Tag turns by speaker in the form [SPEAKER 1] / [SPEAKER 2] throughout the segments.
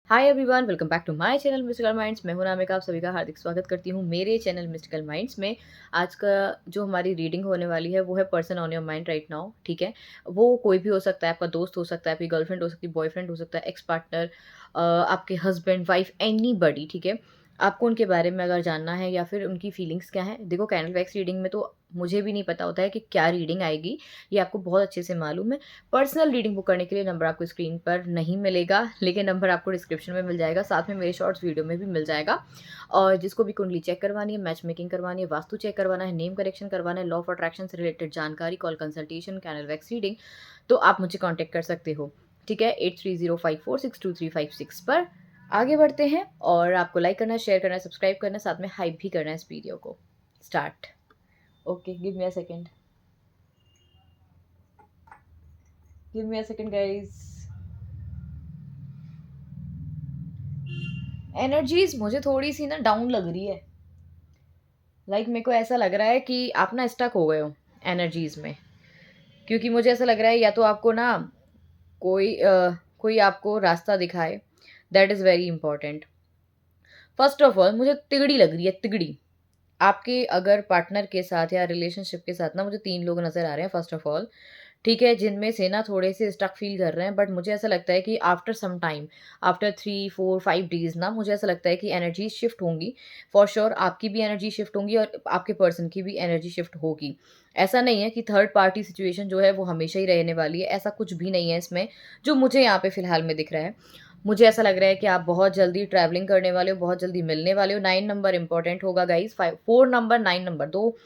[SPEAKER 1] Hi everyone, welcome back to my channel mystical minds. मैं हूं नामिका, आप सभी का हार्दिक स्वागत करती हूं मेरे चैनल मिस्टिकल माइंड्स में। आज का जो हमारी रीडिंग होने वाली है वो है person on your mind right now. ठीक है, वो कोई भी हो सकता है, आपका दोस्त हो सकता है, आपकी गर्लफ्रेंड हो सकती है, बॉयफ्रेंड हो सकता है, एक्स पार्टनर, आपके हस्बैंड, वाइफ, एनी बडी। ठीक है, आपको उनके बारे में अगर जानना है या फिर उनकी फीलिंग्स क्या है। देखो, कैंडल वैक्स रीडिंग में तो मुझे भी नहीं पता होता है कि क्या रीडिंग आएगी, ये आपको बहुत अच्छे से मालूम है। पर्सनल रीडिंग बुक करने के लिए नंबर आपको स्क्रीन पर नहीं मिलेगा, लेकिन नंबर आपको डिस्क्रिप्शन में मिल जाएगा, साथ में मेरे शॉर्ट्स वीडियो में भी मिल जाएगा। और जिसको भी कुंडली चेक करवानी है, मैच मेकिंग करवानी है, वास्तु चेक करवाना है, नेम करेक्शन करवाना है, लॉ ऑफ अट्रैक्शन से रिलेटेड जानकारी, call consultation, candle wax reading, तो आप मुझे कॉन्टैक्ट कर सकते हो। ठीक है, 8305462356 पर। आगे बढ़ते हैं, और आपको लाइक करना है, शेयर करना है, सब्सक्राइब करना है, साथ में हाइप भी करना है इस वीडियो को। Start. Okay, give me a second, give me a second guys. Energies मुझे थोड़ी सी ना डाउन लग रही है। मेरे को ऐसा लग रहा है कि आप ना स्टक हो गए हो एनर्जीज में। क्योंकि मुझे ऐसा लग रहा है या तो आपको ना कोई आपको रास्ता दिखाए। That is very important. First of all मुझे तिगड़ी लग रही है, तिगड़ी। आपके अगर पार्टनर के साथ या रिलेशनशिप के साथ ना मुझे 3 लोग नज़र आ रहे हैं फर्स्ट ऑफ ऑल। ठीक है, जिनमें से ना थोड़े से स्टक फील कर रहे हैं, बट मुझे ऐसा लगता है कि after some time, after 3 4 5 days ना, मुझे ऐसा लगता है कि एनर्जी शिफ्ट होंगी। फॉर श्योर आपकी भी एनर्जी शिफ्ट होंगी और आपके पर्सन की भी एनर्जी शिफ्ट होगी। ऐसा नहीं है कि थर्ड पार्टी सिचुएशन जो है वो हमेशा ही रहने वाली है, ऐसा कुछ भी नहीं है इसमें, जो मुझे यहाँ पे फिलहाल में दिख रहा है। मुझे ऐसा लग रहा है कि आप बहुत जल्दी ट्रैवलिंग करने वाले हो, बहुत जल्दी मिलने वाले हो। 9 नंबर इंपॉर्टेंट होगा गाइज। 4 नंबर, 9 नंबर, दो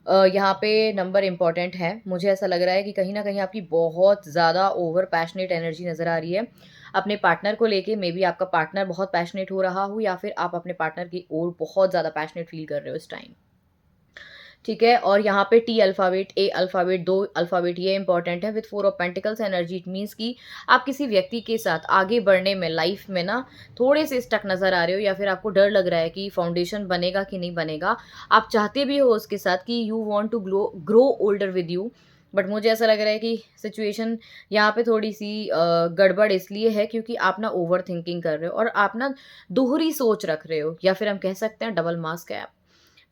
[SPEAKER 1] यहाँ पे नंबर इम्पॉर्टेंट है। मुझे ऐसा लग रहा है कि कहीं न कहीं आपकी बहुत ज़्यादा ओवर पैशनेट एनर्जी नज़र आ रही है अपने पार्टनर को लेके। मे बी आपका पार्टनर बहुत पैशनेट हो रहा हो, या फिर आप अपने पार्टनर की ओर बहुत ज़्यादा पैशनेट फ़ील कर रहे हो इस टाइम। ठीक है, और यहाँ पे टी अल्फ़ाबेट, ए अल्फ़ाबेट, 2 अल्फ़ाबेट, ये इंपॉर्टेंट है। With 4 of pentacles energy, it means कि आप किसी व्यक्ति के साथ आगे बढ़ने में लाइफ में ना थोड़े से स्टक नज़र आ रहे हो, या फिर आपको डर लग रहा है कि फाउंडेशन बनेगा कि नहीं बनेगा। आप चाहते भी हो उसके साथ कि you want to grow older with you, but मुझे ऐसा लग रहा है कि सिचुएशन यहाँ पे थोड़ी सी गड़बड़ इसलिए है क्योंकि आप ना ओवर थिंकिंग कर रहे हो और आप ना दोहरी सोच रख रहे हो, या फिर हम कह सकते हैं डबल मास्क है।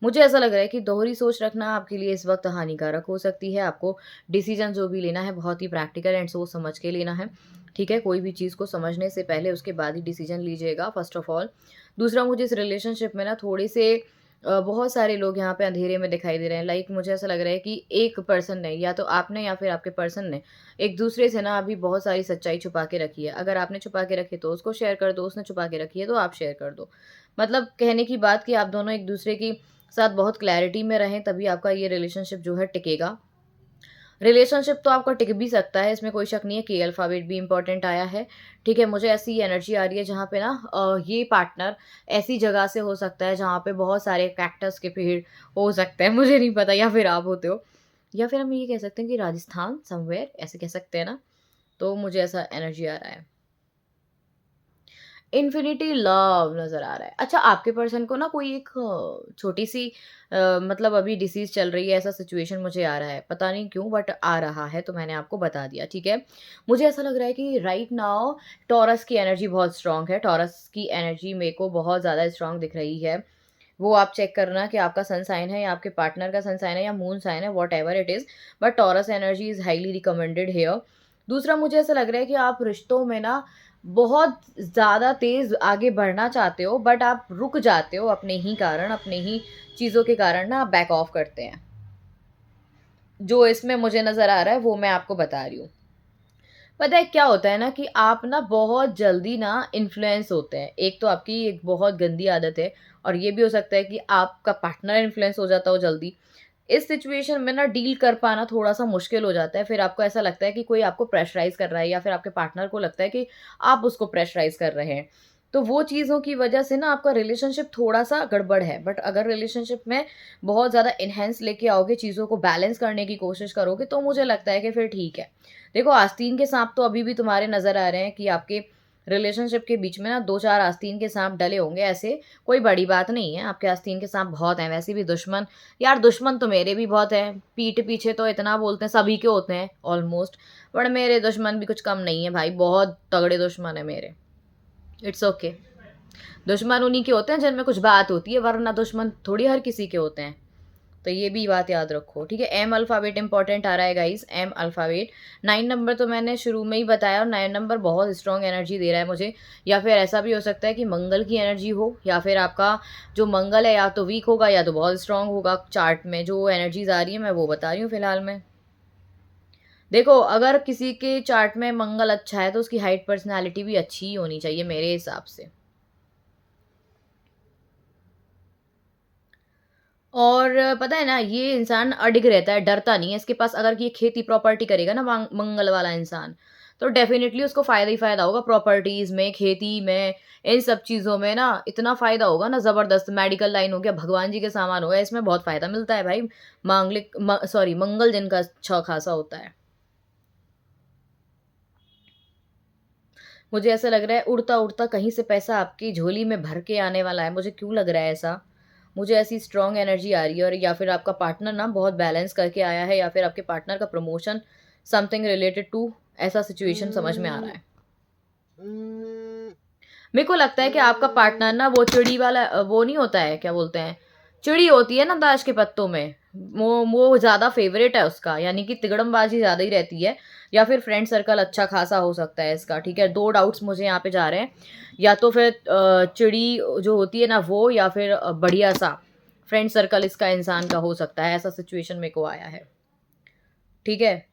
[SPEAKER 1] मुझे ऐसा लग रहा है कि दोहरी सोच रखना आपके लिए इस वक्त हानिकारक हो सकती है। आपको डिसीजन जो भी लेना है बहुत ही प्रैक्टिकल एंड सोच समझ के लेना है। ठीक है, कोई भी चीज़ को समझने से पहले उसके बाद ही डिसीजन लीजिएगा फर्स्ट ऑफ ऑल। दूसरा, मुझे इस रिलेशनशिप में ना थोड़े से बहुत सारे लोग यहाँ पे अंधेरे में दिखाई दे रहे हैं। मुझे ऐसा लग रहा है कि एक पर्सन ने, या तो आपने या फिर आपके पर्सन ने, एक दूसरे से ना अभी बहुत सारी सच्चाई छुपा के रखी है। अगर आपने छुपा के रखी तो उसको शेयर कर दो, उसने छुपा के रखी है तो आप शेयर कर दो। मतलब कहने की बात कि आप दोनों एक दूसरे की साथ बहुत क्लैरिटी में रहें, तभी आपका ये रिलेशनशिप जो है टिकेगा। रिलेशनशिप तो आपका टिक भी सकता है, इसमें कोई शक नहीं है। के अल्फ़ाबेट भी इम्पोर्टेंट आया है। ठीक है, मुझे ऐसी एनर्जी आ रही है जहाँ पे ना ये पार्टनर ऐसी जगह से हो सकता है जहाँ पे बहुत सारे कैक्टस के पेड़ हो सकते हैं, मुझे नहीं पता, या फिर आप होते हो, या फिर हम ये कह सकते हैं कि राजस्थान समवेयर, ऐसे कह सकते हैं ना। तो मुझे ऐसा एनर्जी आ रहा है। इन्फिनिटी लव नज़र आ रहा है। अच्छा, आपके पर्सन को ना कोई एक छोटी-सी मतलब अभी डिसीज़ चल रही है, ऐसा सिचुएशन मुझे आ रहा है। पता नहीं क्यों, बट आ रहा है, तो मैंने आपको बता दिया, ठीक है? मुझे ऐसा लग रहा है कि राइट नाउ टॉरस की एनर्जी बहुत स्ट्रॉन्ग है। टॉरस की एनर्जी मेरे को बहुत ज़्यादा स्ट्रॉन्ग दिख रही है। वो आप चेक करना कि आपका सन साइन है या आपके पार्टनर का सन साइन है या मून साइन है, whatever it is, but taurus energy is highly recommended here. दूसरा, मुझे ऐसा लग रहा है कि आप रिश्तों में ना बहुत ज़्यादा तेज़ आगे बढ़ना चाहते हो, बट आप रुक जाते हो अपने ही कारण, अपने ही चीज़ों के कारण ना आप बैक ऑफ करते हैं। जो इसमें मुझे नज़र आ रहा है वो मैं आपको बता रही हूँ। पता है क्या होता है ना कि आप ना बहुत जल्दी ना इन्फ्लुएंस होते हैं। एक तो आपकी एक बहुत गंदी आदत है, और ये भी हो सकता है कि आपका पार्टनर इन्फ्लुएंस हो जाता हो जल्दी। इस सिचुएशन में ना डील कर पाना थोड़ा-सा मुश्किल हो जाता है। फिर आपको ऐसा लगता है कि कोई आपको प्रेशराइज़ कर रहा है, या फिर आपके पार्टनर को लगता है कि आप उसको प्रेशराइज़ कर रहे हैं। तो वो चीज़ों की वजह से ना आपका रिलेशनशिप थोड़ा-सा गड़बड़ है। बट अगर रिलेशनशिप में बहुत ज़्यादा एनहांस लेके आओगे, चीज़ों को बैलेंस करने की कोशिश करोगे, तो मुझे लगता है कि फिर ठीक है। देखो, आस्तीन के साँप तो अभी भी तुम्हारे नज़र आ रहे हैं कि आपके रिलेशनशिप के बीच में ना 2-4 आस्तीन के साँप डले होंगे, ऐसे कोई बड़ी बात नहीं है। आपके आस्तीन के साँप बहुत हैं, वैसे भी दुश्मन, यार दुश्मन तो मेरे भी बहुत हैं। पीठ पीछे तो इतना बोलते हैं, सभी के होते हैं ऑलमोस्ट, बट मेरे दुश्मन भी कुछ कम नहीं है भाई, बहुत तगड़े दुश्मन है मेरे। It's okay. दुश्मन उन्हीं के होते हैं जिनमें कुछ बात होती है, वरना दुश्मन थोड़ी हर किसी के होते हैं। तो ये भी बात याद रखो, ठीक है। एम अल्फ़ाबेट इंपॉर्टेंट आ रहा है गाइस, एम अल्फ़ाबेट। 9 नंबर तो मैंने शुरू में ही बताया, और 9 नंबर बहुत स्ट्रॉन्ग एनर्जी दे रहा है मुझे। या फिर ऐसा भी हो सकता है कि मंगल की एनर्जी हो, या फिर आपका जो मंगल है या तो वीक होगा या तो बहुत स्ट्रॉन्ग होगा। चार्ट में जो एनर्जीज आ रही है मैं वो बता रही हूँ फिलहाल में। देखो, अगर किसी के चार्ट में मंगल अच्छा है तो उसकी हाइट पर्सनैलिटी भी अच्छी ही होनी चाहिए मेरे हिसाब से। और पता है ना, ये इंसान अडिग रहता है, डरता नहीं है। इसके पास अगर ये खेती प्रॉपर्टी करेगा ना मंगल वाला इंसान, तो डेफिनेटली उसको फ़ायदा ही फ़ायदा होगा। प्रॉपर्टीज़ में, खेती में, इन सब चीज़ों में ना इतना फ़ायदा होगा ना ज़बरदस्त। मेडिकल लाइन हो गया, भगवान जी के सामान हो गया, इसमें बहुत फ़ायदा मिलता है भाई। मंगल जिनका अच्छा खासा होता है। मुझे ऐसा लग रहा है उड़ता-उड़ता कहीं से पैसा आपकी झोली में भर के आने वाला है। मुझे क्यों लग रहा है ऐसा? मुझे ऐसी स्ट्रॉन्ग एनर्जी आ रही है। और या फिर आपका पार्टनर ना बहुत बैलेंस करके आया है, या फिर आपके पार्टनर का प्रमोशन, समथिंग रिलेटेड टू, ऐसा सिचुएशन समझ में आ रहा है। मेरे को लगता है कि आपका पार्टनर ना वो चिड़ी वाला वो नहीं होता है, क्या बोलते हैं, चिड़ी होती है ना दाश के पत्तों में, वो ज़्यादा फेवरेट है उसका, यानी कि तिगड़मबाजी ज़्यादा ही रहती है। या फिर फ्रेंड सर्कल अच्छा खासा हो सकता है इसका, ठीक है। 2 डाउट्स मुझे यहाँ पे जा रहे हैं, या तो फिर चिड़ी जो होती है ना वो, या फिर बढ़िया सा फ्रेंड सर्कल इसका इंसान का हो सकता है। ऐसा सिचुएशन मेरे को आया है, ठीक है।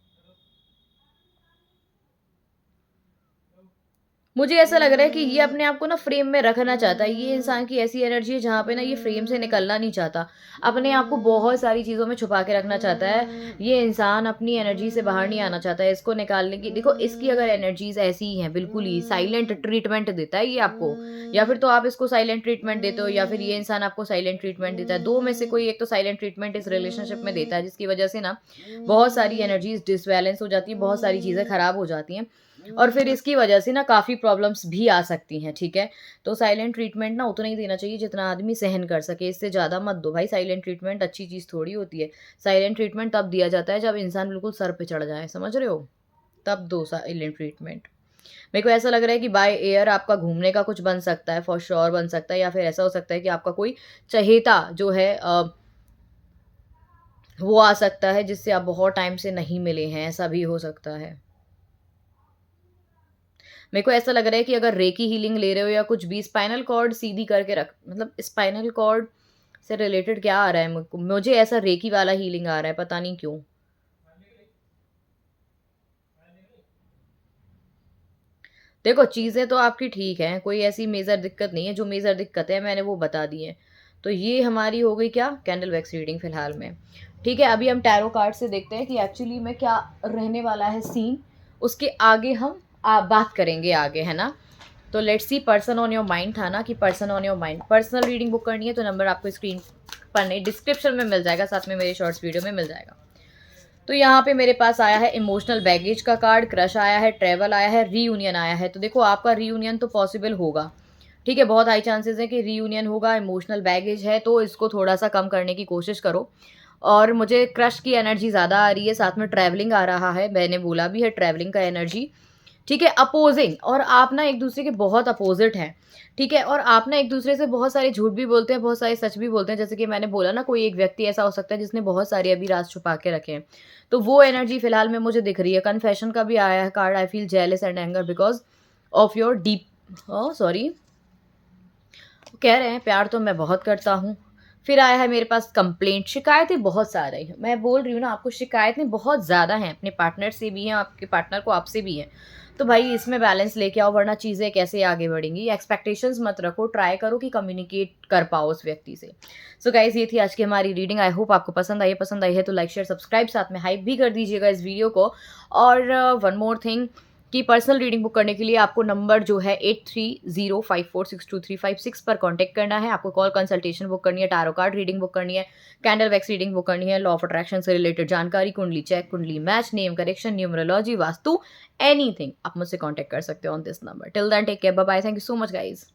[SPEAKER 1] मुझे ऐसा लग रहा है कि ये अपने आप को ना फ्रेम में रखना चाहता है। ये इंसान की ऐसी एनर्जी है जहाँ पे ना ये फ्रेम से निकलना नहीं चाहता। अपने आप को बहुत सारी चीज़ों में छुपा के रखना चाहता है। ये इंसान अपनी एनर्जी से बाहर नहीं आना चाहता है। इसको निकालने की, देखो इसकी अगर एनर्जीज़ ऐसी ही हैं, बिल्कुल ही साइलेंट ट्रीटमेंट देता है ये आपको, या फिर तो आप इसको साइलेंट ट्रीटमेंट देते हो, या फिर ये इंसान आपको साइलेंट ट्रीटमेंट देता है। 2 में से कोई एक तो साइलेंट ट्रीटमेंट इस रिलेशनशिप में देता है, जिसकी वजह से ना बहुत सारी एनर्जीज़ डिसबैलेंस हो जाती है, बहुत सारी चीज़ें खराब हो जाती हैं। और फिर इसकी वजह से ना काफ़ी प्रॉब्लम्स भी आ सकती हैं, ठीक है। तो साइलेंट ट्रीटमेंट ना उतना ही देना चाहिए जितना आदमी सहन कर सके, इससे ज़्यादा मत दो भाई। साइलेंट ट्रीटमेंट अच्छी चीज़ थोड़ी होती है। साइलेंट ट्रीटमेंट तब दिया जाता है जब इंसान बिल्कुल सर पे चढ़ जाए, समझ रहे हो, तब दो साइलेंट ट्रीटमेंट। मेरे को ऐसा लग रहा है कि बाय एयर आपका घूमने का कुछ बन सकता है, फॉर श्योर बन सकता है। या फिर ऐसा हो सकता है कि आपका कोई चहेता जो है वो आ सकता है, जिससे आप बहुत टाइम से नहीं मिले हैं, ऐसा भी हो सकता है। मेरे को ऐसा लग रहा है कि अगर रेकी हीलिंग ले रहे हो या कुछ भी, स्पाइनल कॉर्ड सीधी करके रख, मतलब स्पाइनल कॉर्ड से रिलेटेड क्या आ रहा है मुझे ऐसा रेकी वाला हीलिंग आ रहा है, पता नहीं क्यों। देखो, चीज़ें तो आपकी ठीक हैं, कोई ऐसी मेजर दिक्कत नहीं है। जो मेजर दिक्कत है मैंने वो बता दी है। तो ये हमारी हो गई क्या, कैंडल वैक्स रीडिंग फिलहाल में, ठीक है। अभी हम टैरो कार्ड से देखते हैं कि एक्चुअली में क्या रहने वाला है सीन। उसके आगे हम बात करेंगे आगे, है ना। तो let's see, person on your mind था ना, कि person on your mind. Personal reading book करनी है तो नंबर आपको स्क्रीन पर नहीं, डिस्क्रिप्शन में मिल जाएगा, साथ में मेरे शॉर्ट्स वीडियो में मिल जाएगा। तो यहाँ पे मेरे पास आया है इमोशनल बैगेज का कार्ड, क्रश आया है, ट्रैवल आया है, रीयूनियन आया है। तो देखो, आपका रीयूनियन तो पॉसिबल होगा, ठीक है। बहुत हाई चांसेस है कि रीयूनियन होगा। इमोशनल बैगेज है तो इसको थोड़ा सा कम करने की कोशिश करो। और मुझे क्रश की एनर्जी ज़्यादा आ रही है, साथ में ट्रैवलिंग आ रहा है, मैंने बोला भी है ट्रैवलिंग का एनर्जी, ठीक है। अपोजिंग, और आप ना एक दूसरे के बहुत अपोजिट हैं, ठीक है। और आप ना एक दूसरे से बहुत सारे झूठ भी बोलते हैं, बहुत सारे सच भी बोलते हैं। जैसे कि मैंने बोला ना, कोई एक व्यक्ति ऐसा हो सकता है जिसने बहुत सारे अभी राज छुपा के रखे हैं। तो वो एनर्जी फिलहाल में मुझे दिख रही है। कन्फेशन का भी आया है card, I feel jealous and anger because of your deep, sorry, कह रहे हैं प्यार तो मैं बहुत करता हूँ। फिर आया है मेरे पास कंप्लेंट, शिकायतें बहुत सारी हैं। मैं बोल रही हूँ ना आपको, शिकायतें बहुत ज़्यादा हैं, अपने पार्टनर से भी हैं, आपके पार्टनर को आपसे भी हैं। तो भाई इसमें बैलेंस लेके आओ, वरना चीज़ें कैसे आगे बढ़ेंगी। एक्सपेक्टेशंस मत रखो, ट्राई करो कि कम्युनिकेट कर पाओ उस व्यक्ति से। सो गाइज, ये थी आज की हमारी रीडिंग। आई होप आपको पसंद आई है तो लाइक शेयर सब्सक्राइब, साथ में हाइप भी कर दीजिएगा इस वीडियो को। और वन मोर थिंग, कि पर्सनल रीडिंग बुक करने के लिए आपको नंबर जो है 8305462356 पर कांटेक्ट करना है। आपको कॉल कंसल्टेशन बुक करनी है, टारो कार्ड रीडिंग बुक करनी है, कैंडल वैक्स रीडिंग बुक करनी है, लॉ ऑफ अट्रैक्शन से रिलेटेड जानकारी, kundli check, kundli match, name correction, numerology, vastu, anything, आप मुझसे कांटेक्ट कर सकते हो on this number. Till then take care, bye bye, thank you so much guys.